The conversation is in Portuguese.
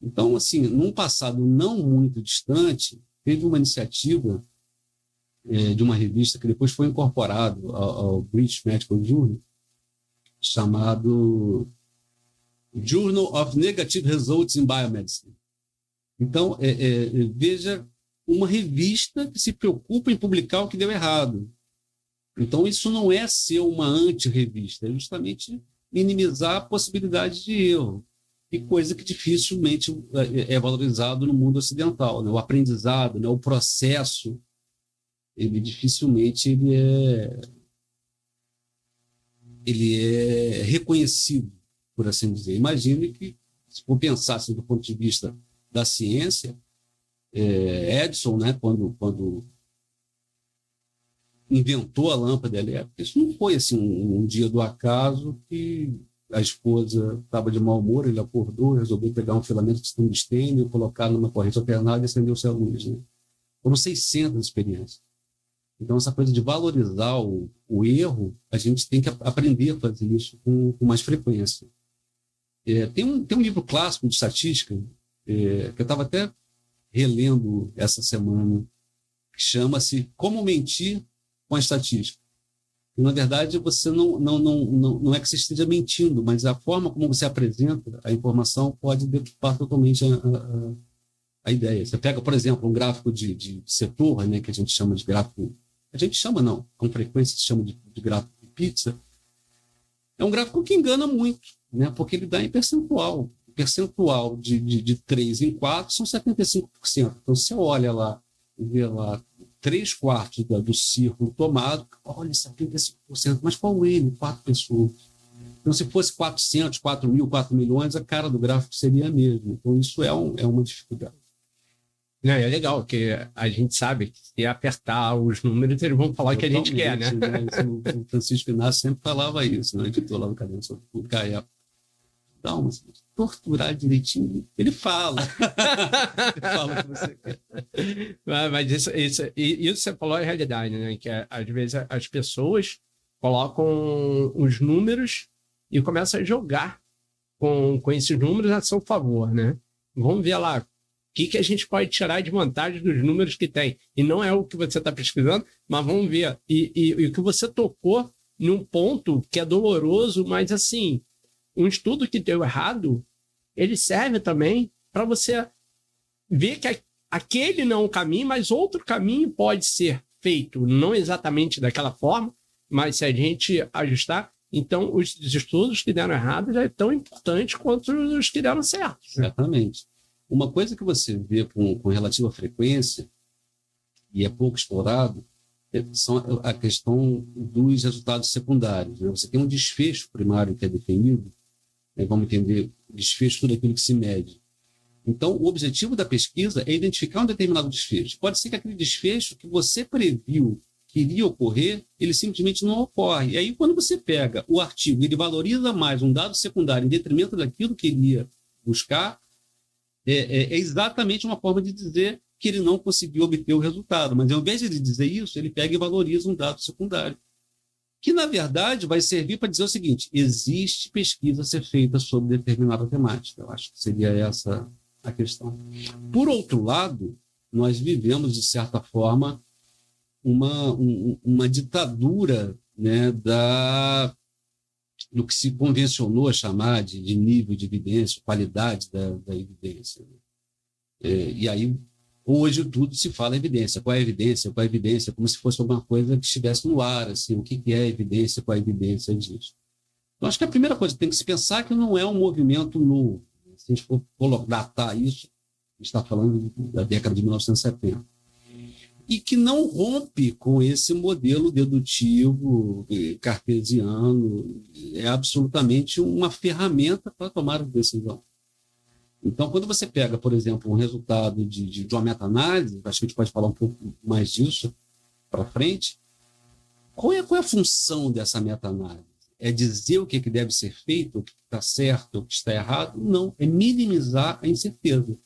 Então, assim, num passado não muito distante, teve uma iniciativa de uma revista que depois foi incorporado ao British Medical Journal, chamado Journal of Negative Results in Biomedicine. Então, veja, uma revista que se preocupa em publicar o que deu errado. Então, isso não é ser uma anti-revista, é justamente minimizar a possibilidade de erro, e coisa que dificilmente é valorizado no mundo ocidental, né? O aprendizado, né? O processo, ele dificilmente ele é reconhecido, por assim dizer. Imagine que, se for pensar assim, do ponto de vista da ciência, Edison, né, quando inventou a lâmpada elétrica, isso não foi assim um dia do acaso que a esposa estava de mau humor, ele acordou, resolveu pegar um filamento de tungstênio, colocar numa corrente alternada e acendeu-se a luz. Né? Foram 600 experiências. Então, essa coisa de valorizar o erro, a gente tem que aprender a fazer isso com mais frequência. Tem um livro clássico de estatística, que eu estava até relendo essa semana, que chama-se Como Mentir com a Estatística. E, na verdade, você não é que você esteja mentindo, mas a forma como você apresenta a informação pode deturpar totalmente a ideia. Você pega, por exemplo, um gráfico de setor, né, que a gente chama de gráfico... A gente chama, não, com frequência se chama de gráfico de pizza. É um gráfico que engana muito, né, porque ele dá em percentual. O percentual de 3 em 4 são 75%. Então, você olha lá e vê lá 3/4 do círculo tomado, olha, 75%, mas qual o N? 4 pessoas. Então, se fosse 400, 4 mil, 4 milhões, a cara do gráfico seria a mesma. Então, isso é uma dificuldade. Não, é legal, porque a gente sabe que se apertar os números, eles vão falar o que a gente quer, né? O Francisco Inácio sempre falava isso, né? Editor lá no Caderno sobre Pública. Dá uma torturar direitinho. Ele fala. Ele fala o que você quer. Mas isso você falou é realidade, né? Que às vezes as pessoas colocam os números e começam a jogar com esses números a seu favor, né? Vamos ver lá o que a gente pode tirar de vantagem dos números que tem. E não é o que você está pesquisando, mas vamos ver. E o que você tocou num ponto que é doloroso, mas assim, um estudo que deu errado, ele serve também para você ver que aquele não é um caminho, mas outro caminho pode ser feito, não exatamente daquela forma, mas se a gente ajustar, então os estudos que deram errado já é tão importante quanto os que deram certo. Exatamente. Uma coisa que você vê com relativa frequência, e é pouco explorado, são a questão dos resultados secundários. Né? Você tem um desfecho primário que é definido, né? Vamos entender o desfecho, tudo aquilo que se mede. Então, o objetivo da pesquisa é identificar um determinado desfecho. Pode ser que aquele desfecho que você previu que iria ocorrer, ele simplesmente não ocorre. E aí, quando você pega o artigo, ele valoriza mais um dado secundário em detrimento daquilo que ele ia buscar, é exatamente uma forma de dizer que ele não conseguiu obter o resultado. Mas, ao invés de dizer isso, ele pega e valoriza um dado secundário, que, na verdade, vai servir para dizer o seguinte: existe pesquisa a ser feita sobre determinada temática. Eu acho que seria essa a questão. Por outro lado, nós vivemos, de certa forma, uma ditadura, né, do que se convencionou a chamar de nível de evidência, qualidade da evidência. E aí, hoje, tudo se fala evidência. Qual é a evidência? Qual é a evidência? Como se fosse alguma coisa que estivesse no ar, assim, o que é evidência, qual é a evidência disso. Então, acho que a primeira coisa que tem que se pensar é que não é um movimento novo. Se a gente for datar isso, a gente está falando da década de 1970. E que não rompe com esse modelo dedutivo, cartesiano, é absolutamente uma ferramenta para tomar a decisão. Então, quando você pega, por exemplo, um resultado de uma meta-análise, acho que a gente pode falar um pouco mais disso para frente, qual é a função dessa meta-análise? É dizer o que deve ser feito, o que está certo, o que está errado? Não, é minimizar a incerteza.